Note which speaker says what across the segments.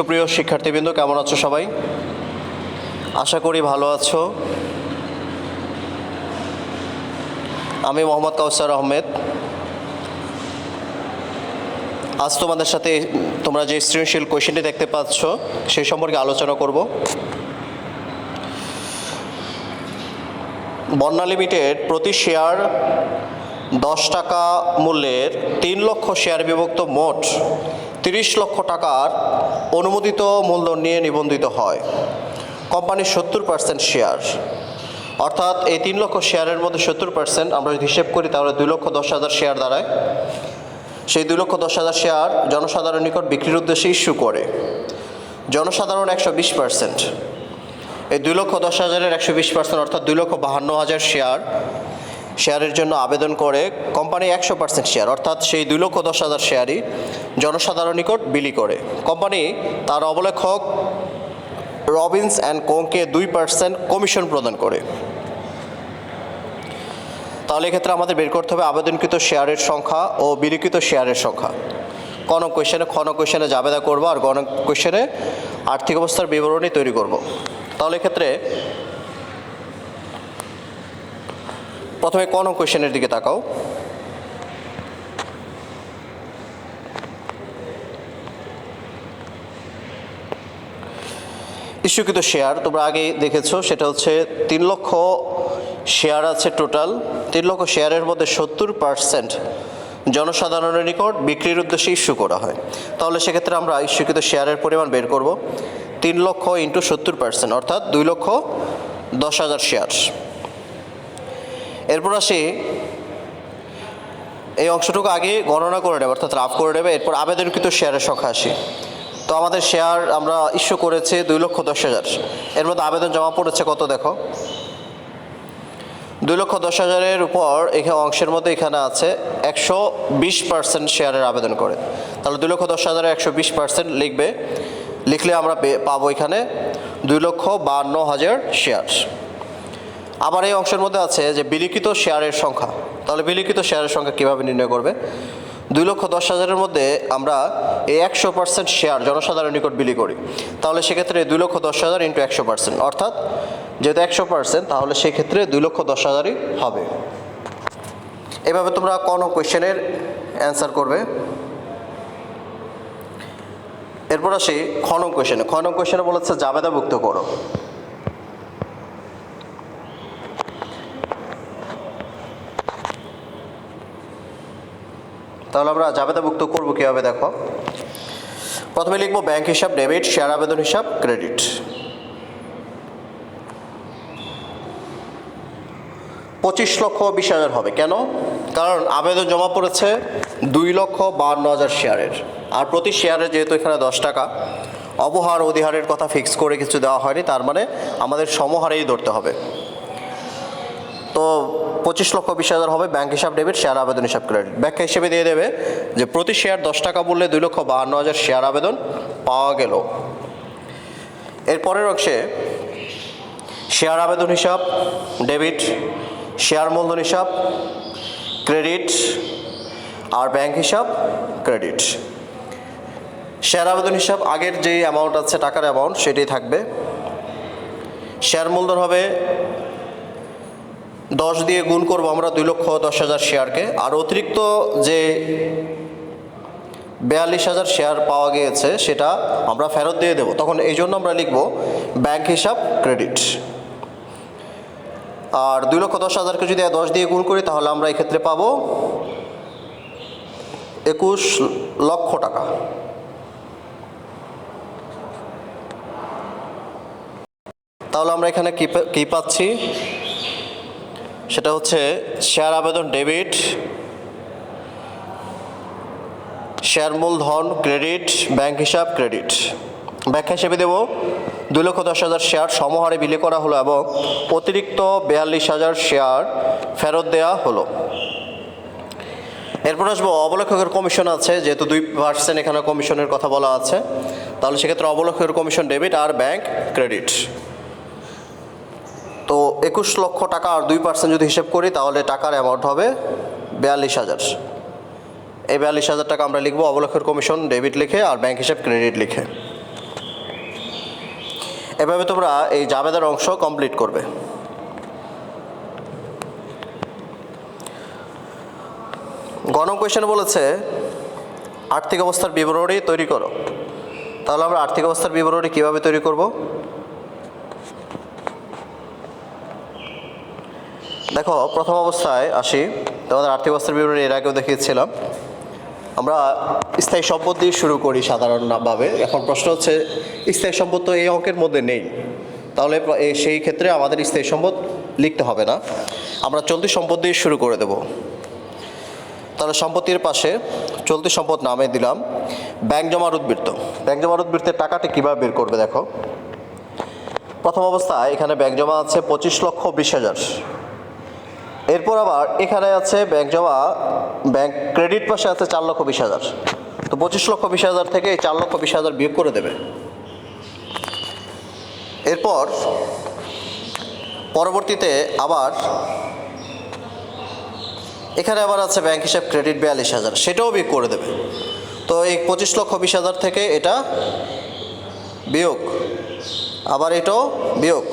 Speaker 1: সুপ্রিয় শিক্ষার্থীবৃন্দ, কেমন আছো সবাই? আশা করি ভালো আছো। আমি মোহাম্মদ কাউসার আহমেদ। আজ তোমাদের সাথে তোমরা যে সৃজনশীল কোয়েশ্চেনটি দেখতে পাচ্ছ সেই সম্পর্কে আলোচনা করব। বন্যা লিমিটেড প্রতি শেয়ার 10 টাকা মূল্যের 3 লক্ষ শেয়ার বিভক্ত মোট 30 লক্ষ টাকার অনুমোদিত মূলধন নিয়ে নিবন্ধিত হয়। কোম্পানির 70% শেয়ার, অর্থাৎ এই 3 লক্ষ শেয়ারের মধ্যে 70% আমরা যদি হিসেব করি তাহলে 2,10,000 শেয়ার দাঁড়ায়। সেই 2,10,000 শেয়ার জনসাধারণের নিকট বিক্রির উদ্দেশ্যে ইস্যু করে জনসাধারণ 120%। এই 2,10,000-এর 120% অর্থাৎ 2,52,000 শেয়ারের জন্য আবেদন করে কোম্পানি 100% শেয়ার, অর্থাৎ সেই 2,10,000 শেয়ারই জনসাধারণ নিকট বিলি করে। কোম্পানি তার অবলেখক রবিন্স অ্যান্ড কোংকে 2% কমিশন প্রদান করে। তাহলে এক্ষেত্রে আমাদের বের করতে হবে আবেদনকৃত শেয়ারের সংখ্যা ও বিলিকৃত শেয়ারের সংখ্যা। খ কোয়েশনে জাবেদা করবো, আর কোয়েশনে আর্থিক অবস্থার বিবরণী তৈরি করব। তাহলে এক্ষেত্রে প্রথমে কোয়েশনের দিকে তাকাও। ইস্যুকৃত শেয়ার তোমরা আগে দেখেছো, সেটা হচ্ছে 3 লক্ষ শেয়ার আছে টোটাল। 3 লক্ষ শেয়ারের মধ্যে 70% জনসাধারণের নিকট বিক্রির উদ্দেশ্যে ইস্যু করা হয়। তাহলে সেক্ষেত্রে আমরা ইস্যুকৃত শেয়ারের পরিমাণ বের করব। 3 লক্ষ ইন্টু 70%, অর্থাৎ 2,10,000 শেয়ার। এরপর আসি, এই অংশটুকু আগে গণনা করে নেবে, অর্থাৎ রাফ করে নেবে। এরপর আবেদনকৃত শেয়ারের সংখ্যা আসি। তো আমাদের শেয়ার আমরা ইস্যু করেছি 2,10,000, এর মধ্যে আবেদন জমা পড়েছে কত দেখো, 2,10,000-এর উপর এখানে অংশের মধ্যে এখানে আছে 120% শেয়ারের আবেদন করে। তাহলে 2,10,000-এর 120% লিখবে, লিখলে আমরা পাবো এখানে 2,52,000 শেয়ার। আবার এই অংশের মধ্যে আছে যে বিলিখিত শেয়ারের সংখ্যা। তাহলে বিলিখিত শেয়ারের সংখ্যা কীভাবে নির্ণয় করবে? 2,10,000-এর মধ্যে আমরা এই 100% শেয়ার জনসাধারণের নিকট বিলি করি। তাহলে সেক্ষেত্রে 2,10,000 ইন্টু 100%, অর্থাৎ যেহেতু 100%, তাহলে সেক্ষেত্রে 2,10,000-ই হবে। এভাবে তোমরা কোয়েশনের অ্যান্সার করবে। এরপর আসি কোয়েশনে বলেছে জাবেদাভুক্ত করো। তাহলে আমরা জাবেদাভুক্ত করবো কীভাবে দেখো। প্রথমে লিখবো ব্যাংক হিসাব ডেবিট, শেয়ার আবেদন হিসাব ক্রেডিট। 25,20,000 হবে। কেন? কারণ আবেদন জমা পড়েছে 2,52,000 শেয়ারের, আর প্রতি শেয়ারে যেহেতু এখানে 10 টাকা, অবহার অধিহারের কথা ফিক্স করে কিছু দেওয়া হয়নি, তার মানে আমাদের সমহারেই ধরতে হবে। তো 25,20,000 হবে ব্যাংক হিসাব ডেবিট, শেয়ার আবেদন হিসাব ক্রেডিট। ব্যাখ্যা হিসেবে দিয়ে দেবে যে প্রতি শেয়ার 10 টাকা বললে 2,52,000 শেয়ার আবেদন পাওয়া গেল। এর পরের অংশে শেয়ার আবেদন হিসাব ডেবিট, শেয়ার মূলধন হিসাব ক্রেডিট, আর ব্যাংক হিসাব ক্রেডিট। শেয়ার আবেদন হিসাব আগের যে অ্যামাউন্ট আছে টাকার অ্যামাউন্ট সেটাই থাকবে। শেয়ার মূলধন হবে 10 দিয়ে গুণ করবো আমরা 2,10,000 শেয়ারকে, আর অতিরিক্ত যে 42,000 শেয়ার পাওয়া গিয়েছে সেটা আমরা ফেরত দিয়ে দেবো, তখন এই জন্য আমরা লিখব ব্যাংক হিসাব ক্রেডিট। আর 2,10,000-কে যদি 10 দিয়ে গুণ করি তাহলে আমরা এক্ষেত্রে পাবো 21 লক্ষ টাকা। তাহলে আমরা এখানে কি পাচ্ছি, সেটা হচ্ছে শেয়ার আবেদন ডেবিট, শেয়ার মূলধন ক্রেডিট, ব্যাংক হিসাব ক্রেডিট। ব্যাখ্যা হিসেবে দেব 2,10,000 শেয়ার সমহারে বিলি করা হলো এবং অতিরিক্ত 42,000 শেয়ার ফেরত দেওয়া হলো। এরপর আসবো অবলেখকের কমিশন আছে, যেহেতু 2% এখানে কমিশনের কথা বলা আছে, তাহলে সেক্ষেত্রে অবলেখকের কমিশন ডেবিট আর ব্যাংক ক্রেডিট। তো 21 লক্ষ টাকা আর 2% যদি হিসেব করি তাহলে টাকার অ্যামাউন্ট হবে 42,000। এই 42,000 টাকা আমরা লিখবো অবলেখকের কমিশন ডেবিট লিখে আর ব্যাংক হিসাব ক্রেডিট লিখে। এভাবে তোমরা এই জাবেদার অংশ কমপ্লিট করবে। গণন কোয়েশ্চেন বলেছে আর্থিক অবস্থার বিবরণী তৈরি করো। তাহলে আমরা আর্থিক অবস্থার বিবরণী কিভাবে তৈরি করব? দেখো, প্রথম অবস্থায় আসি। তোমাদের আর্থিক অবস্থার বিবরণী এর আগেও দেখিয়েছিলাম। আমরা স্থায়ী সম্পদ দিয়ে শুরু করি সাধারণভাবে। এখন প্রশ্ন হচ্ছে স্থায়ী সম্পদ তো এই অঙ্কের মধ্যে নেই, তাহলে সেই ক্ষেত্রে আমাদের স্থায়ী সম্পদ লিখতে হবে না, আমরা চলতি সম্পদ দিয়ে শুরু করে দেব। তাহলে সম্পত্তির পাশে চলতি সম্পদ নামে দিলাম ব্যাংক জমার উদ্বৃত্ত। ব্যাংক জমার উদ্বৃত্তের টাকাটি কীভাবে বের করবে? দেখো, প্রথম অবস্থায় এখানে ব্যাংক জমা আছে 25,20,000। এরপর আবার এখানে আছে ব্যাংক জমা, ব্যাংক ক্রেডিট পাশে আছে 4,20,000। তো 25,20,000 থেকে এই 4,20,000 বিয়োগ করে দেবে। এরপর পরবর্তীতে আবার এখানে আবার আছে ব্যাংক হিসাব ক্রেডিট 42,000, সেটাও বিয়োগ করে দেবে। তো এই 25,20,000 থেকে এটা বিয়োগ, আবার এটাও বিয়োগ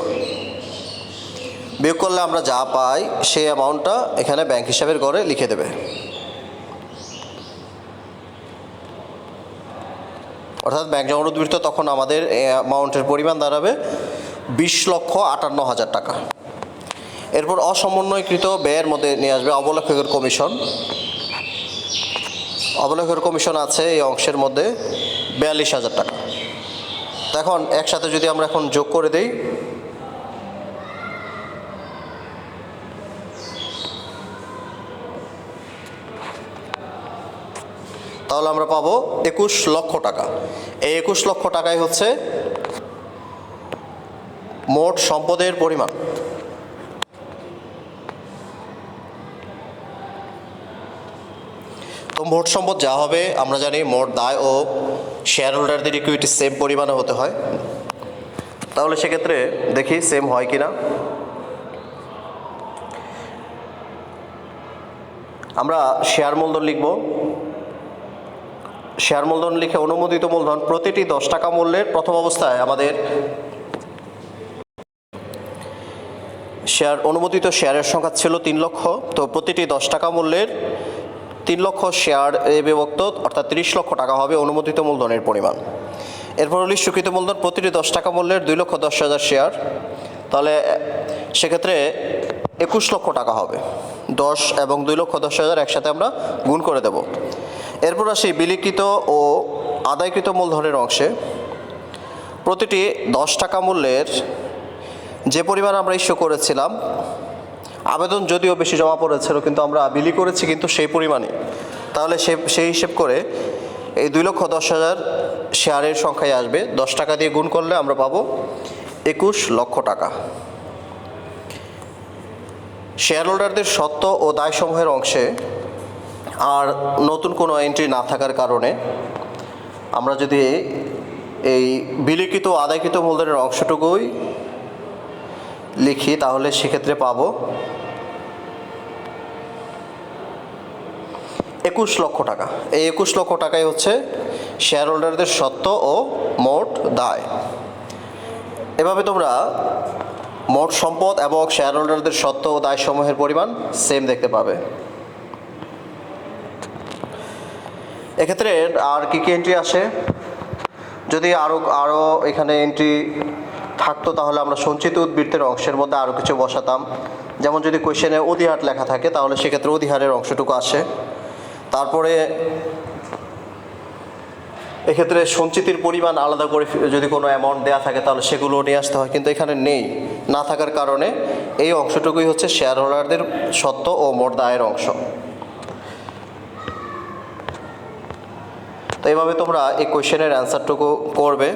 Speaker 1: করলে আমরা যা পাই সেই অ্যামাউন্টটা এখানে ব্যাংক হিসাবের ঘরে লিখে দেবে। অর্থাৎ ব্যাংক জমার উদ্বৃত্ত তখন আমাদের অ্যামাউন্টের পরিমাণ দাঁড়াবে 20,58,000 টাকা। এরপর অসমন্বয়কৃত ব্যয়ের মধ্যে নিয়ে আসবে অবলেখকের কমিশন। অবলেখকের কমিশন আছে এই অংশের মধ্যে 42,000 টাকা। এখন একসাথে যদি আমরা এখন যোগ করে দেই, তাহলে আমরা পাবো 21 লক্ষ টাকা। এই 21 লক্ষ টাকাই হচ্ছে মোট সম্পদের পরিমাণ। তো মোট সম্পদ যা হবে আমরা জানি মোট দায় ও শেয়ার হোল্ডারদের ইকুইটি সেম পরিমাণে হতে হয়। তাহলে সেক্ষেত্রে দেখি সেম হয় কিনা। আমরা শেয়ার মূলধন লিখব। শেয়ার মূলধন লিখে অনুমোদিত মূলধন প্রতিটি 10 টাকা মূল্যের, প্রথম অবস্থায় আমাদের অনুমোদিত শেয়ারের সংখ্যা ছিল 3 লক্ষ। তো প্রতিটি 10 টাকা মূল্যের 3 লক্ষ শেয়ার বিভক্ত, অর্থাৎ 30 লক্ষ টাকা হবে অনুমোদিত মূলধনের পরিমাণ। এরপর হলো স্বীকৃত মূলধন প্রতিটি 10 টাকা মূল্যের 2,10,000 শেয়ার। তাহলে সেক্ষেত্রে 21 লক্ষ টাকা হবে। 10 এবং 2,10,000 একসাথে আমরা গুণ করে দেব। এরপর আসি বিলিখিত ও আদায়কৃত মূলধনের অংশে। প্রতিটি 10 টাকা মূল্যের যে পরিমাণ আমরা ইস্যু করেছিলাম, আবেদন যদিও বেশি জমা পড়েছিল কিন্তু আমরা বিলি করেছি কিন্তু সেই পরিমাণে, তাহলে সেই হিসেব করে এই 2,10,000 শেয়ারের সংখ্যায় আসবে। 10 টাকা দিয়ে গুণ করলে আমরা পাবো 21 লক্ষ টাকা। শেয়ার হোল্ডারদের সত্ত্ব ও দায়সমূহের অংশে আর নতুন কোনো এন্ট্রি না থাকার কারণে আমরা যদি এই বিলিখিত আদায়কৃত মূলধনের অংশটুকুই লিখি তাহলে সেক্ষেত্রে পাবো 21 লক্ষ টাকা। এই 21 লক্ষ টাকাই হচ্ছে শেয়ার হোল্ডারদের সত্ত্ব ও মোট দায়। এভাবে তোমরা মোট সম্পদ এবং শেয়ার হোল্ডারদের সত্ত্ব ও দায় সমূহের পরিমাণ সেম দেখতে পাবে। এক্ষেত্রে আর কি কি এন্ট্রি আসে? যদি আরও এখানে এন্ট্রি থাকতো তাহলে আমরা সঞ্চিত উদ্বৃত্তের অংশের মধ্যে আরও কিছু বসাতাম। যেমন যদি কোয়েশ্চেনে অধিহার লেখা থাকে তাহলে সেক্ষেত্রে অধিহারের অংশটুকু আসে। তারপরে এক্ষেত্রে সঞ্চিতির পরিমাণ আলাদা করে যদি কোনো অ্যামাউন্ট দেওয়া থাকে তাহলে সেগুলো নিয়ে আসতে হয়, কিন্তু এখানে নেই, না থাকার কারণে এই অংশটুকুই হচ্ছে শেয়ার হোল্ডারদের সত্ত্ব ও মোট দায়ের অংশ। তো এইভাবে তোমরা এই কোয়েশ্চেনের অ্যান্সারটুকু করবে।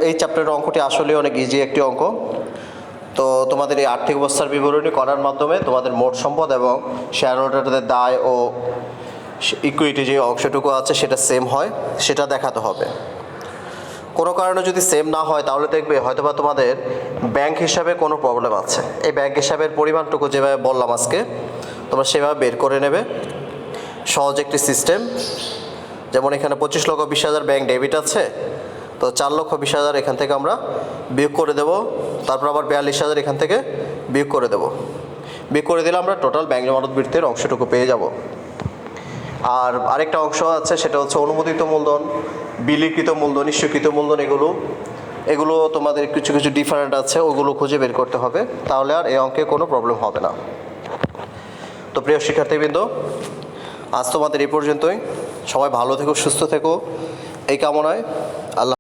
Speaker 1: এই চ্যাপ্টারের অঙ্কটি আসলে অনেক ইজি একটি অঙ্ক। তো তোমাদের এই আর্থিক অবস্থার বিবরণী করার মাধ্যমে তোমাদের মোট সম্পদ এবং শেয়ার হোল্ডারদের দায় ও ইকুইটি যে অংশটুকু আছে সেটা সেম হয় সেটা দেখাতে হবে। কোনো কারণে যদি সেম না হয় তাহলে দেখবে হয়তোবা তোমাদের ব্যাংক হিসাবে কোনো প্রবলেম আছে। এই ব্যাংক হিসাবের পরিমাণটুকু যেভাবে বললাম আজকে তোমরা সেভাবে বের করে নেবে। সহজ একটি সিস্টেম। যেমন এখানে 25,20,000 ব্যাংক ডেবিট আছে, তো তো 4,20,000 এখান থেকে আমরা বিয়োগ করে দেব, তারপর আবার 42,000 এখান থেকে বিয়োগ করে দেব। বিয়োগ করে দিলে আমরা টোটাল ব্যাংক জমানত বৃত্তির অংশটুকু পেয়ে যাব। আর আরেকটা অংশ আছে, সেটা হচ্ছে অনুমোদিত মূলধন, বিলিকৃত মূলধন, ইস্যুকৃত মূলধন। এগুলো তোমাদের কিছু কিছু ডিফারেন্ট আছে, ওগুলো খুঁজে বের করতে হবে, তাহলে আর এই অঙ্কে কোনো প্রবলেম হবে না। তো প্রিয় শিক্ষার্থীবৃন্দ, আজ তোমাদের এই পর্যন্তই। সবাই ভালো থেকো, সুস্থ থেকো, এই কামনায়। আল্লাহ।